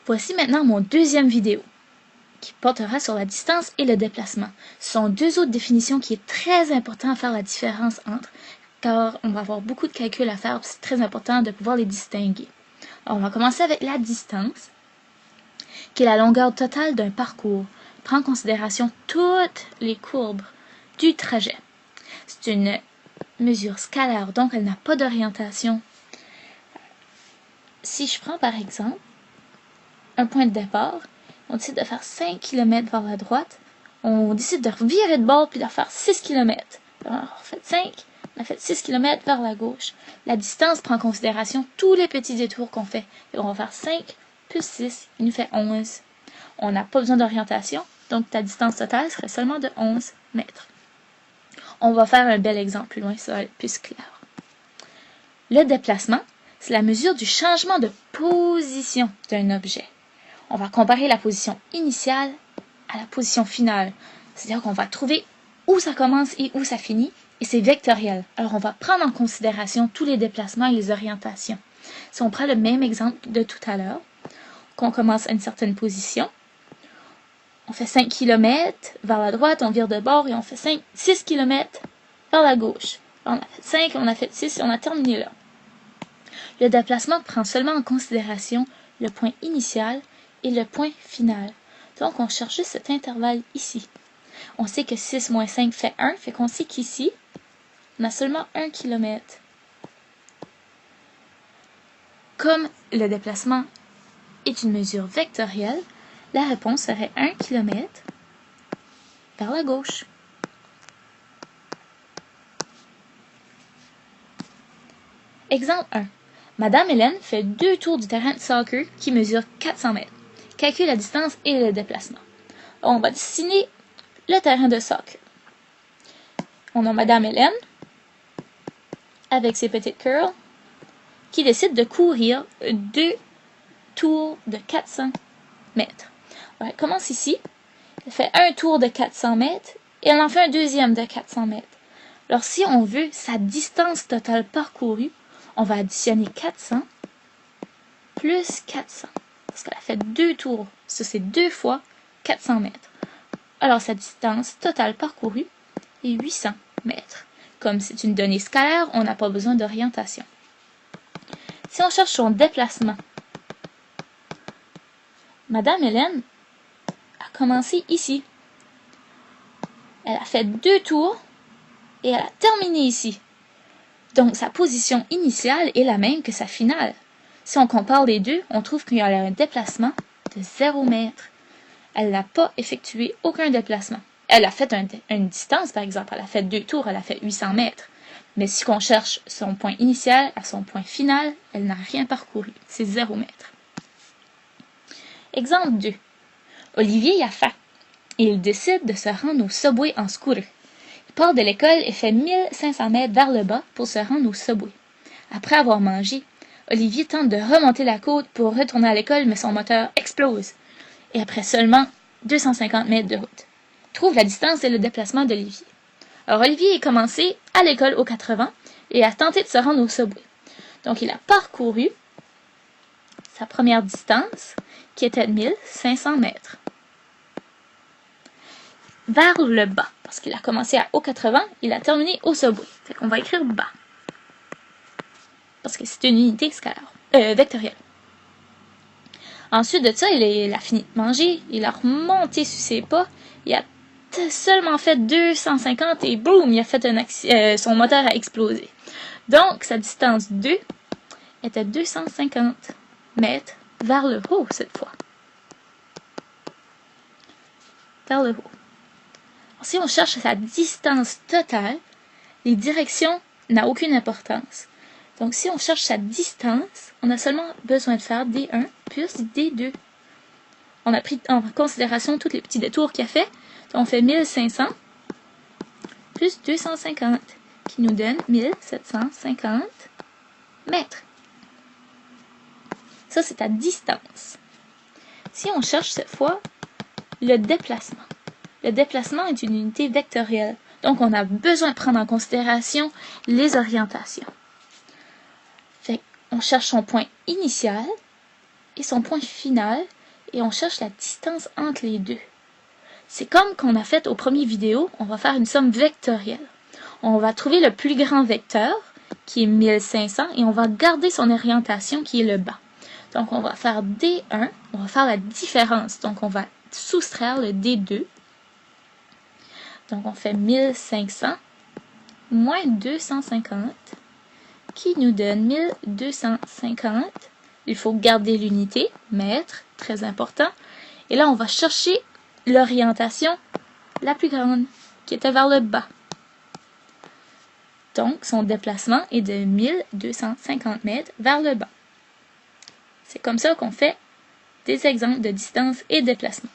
Voici maintenant mon deuxième vidéo, qui portera sur la distance et le déplacement. Ce sont deux autres définitions qui est très important à faire la différence entre, car on va avoir beaucoup de calculs à faire, c'est très important de pouvoir les distinguer. Alors, on va commencer avec la distance, qui est la longueur totale d'un parcours. Prend en considération toutes les courbes du trajet. C'est une mesure scalaire, donc elle n'a pas d'orientation. Si je prends par exemple un point de départ, on décide de faire 5 km vers la droite, on décide de virer de bord puis de faire 6 km. Alors, on a fait 5, on a fait 6 km vers la gauche. La distance prend en considération tous les petits détours qu'on fait. Et on va faire 5 plus 6, il nous fait 11. On n'a pas besoin d'orientation, donc ta distance totale serait seulement de 11 mètres. On va faire un bel exemple plus loin, ça va être plus clair. Le déplacement, c'est la mesure du changement de position d'un objet. On va comparer la position initiale à la position finale. C'est-à-dire qu'on va trouver où ça commence et où ça finit, et c'est vectoriel. Alors on va prendre en considération tous les déplacements et les orientations. Si on prend le même exemple de tout à l'heure, qu'on commence à une certaine position, on fait 5 km vers la droite, on vire de bord et on fait 6 km vers la gauche. On a fait 5, on a fait 6 et on a terminé là. Le déplacement prend seulement en considération le point initial et le point final. Donc, on cherche juste cet intervalle ici. On sait que 6 moins 5 fait 1, fait qu'on sait qu'ici, on a seulement 1 km. Comme le déplacement est une mesure vectorielle, la réponse serait 1 km vers la gauche. Exemple 1. Madame Hélène fait 2 tours du terrain de soccer qui mesure 400 mètres. Calcule la distance et le déplacement. On va dessiner le terrain de soccer. On a Madame Hélène avec ses petites curls qui décide de courir 2 tours de 400 mètres. Alors, elle commence ici, elle fait un tour de 400 mètres et elle en fait un deuxième de 400 mètres. Alors si on veut sa distance totale parcourue, on va additionner 400 plus 400. Parce qu'elle a fait 2 tours. Ça, c'est 2 fois 400 mètres. Alors, sa distance totale parcourue est 800 mètres. Comme c'est une donnée scalaire, on n'a pas besoin d'orientation. Si on cherche son déplacement, Madame Hélène a commencé ici. Elle a fait 2 tours et elle a terminé ici. Donc, sa position initiale est la même que sa finale. Si on compare les deux, on trouve qu'il y a un déplacement de 0 mètre. Elle n'a pas effectué aucun déplacement. Elle a fait une distance, par exemple. Elle a fait 2 tours, elle a fait 800 mètres. Mais si on cherche son point initial à son point final, elle n'a rien parcouru. C'est 0 mètre. Exemple 2. Olivier a faim et il décide de se rendre au Subway en scooter. Il part de l'école et fait 1500 mètres vers le bas pour se rendre au Subway. Après avoir mangé, Olivier tente de remonter la côte pour retourner à l'école, mais son moteur explose. Et après seulement 250 mètres de route. Trouve la distance et le déplacement d'Olivier. Alors, Olivier est commencé à l'école aux 80 et a tenté de se rendre au Subway. Donc, il a parcouru sa première distance, qui était de 1500 mètres. Vers le bas, parce qu'il a commencé à O80, il a terminé au Subway. Fait qu'on va écrire bas. Parce que c'est une unité scalaire, vectorielle. Ensuite de ça, il a fini de manger, il a remonté sur ses pas, il a seulement fait 250 et boum, il a fait son moteur a explosé. Donc, sa distance 2 était 250 mètres vers le haut cette fois. Vers le haut. Alors, si on cherche sa distance totale, les directions n'ont aucune importance. Donc, si on cherche sa distance, on a seulement besoin de faire D1 plus D2. On a pris en considération tous les petits détours qu'il a fait. Donc, on fait 1500 plus 250, qui nous donne 1750 mètres. Ça, c'est ta distance. Si on cherche cette fois le déplacement. Le déplacement est une unité vectorielle. Donc, on a besoin de prendre en considération les orientations. Fait on cherche son point initial et son point final et on cherche la distance entre les deux. C'est comme qu'on a fait au premier vidéo, on va faire une somme vectorielle. On va trouver le plus grand vecteur, qui est 1500, et on va garder son orientation, qui est le bas. Donc, on va faire D1, on va faire la différence. Donc, on va soustraire le D2. Donc, on fait 1500 moins 250, qui nous donne 1250. Il faut garder l'unité, mètre, très important. Et là, on va chercher l'orientation la plus grande, qui était vers le bas. Donc, son déplacement est de 1250 mètres vers le bas. C'est comme ça qu'on fait des exemples de distance et déplacement.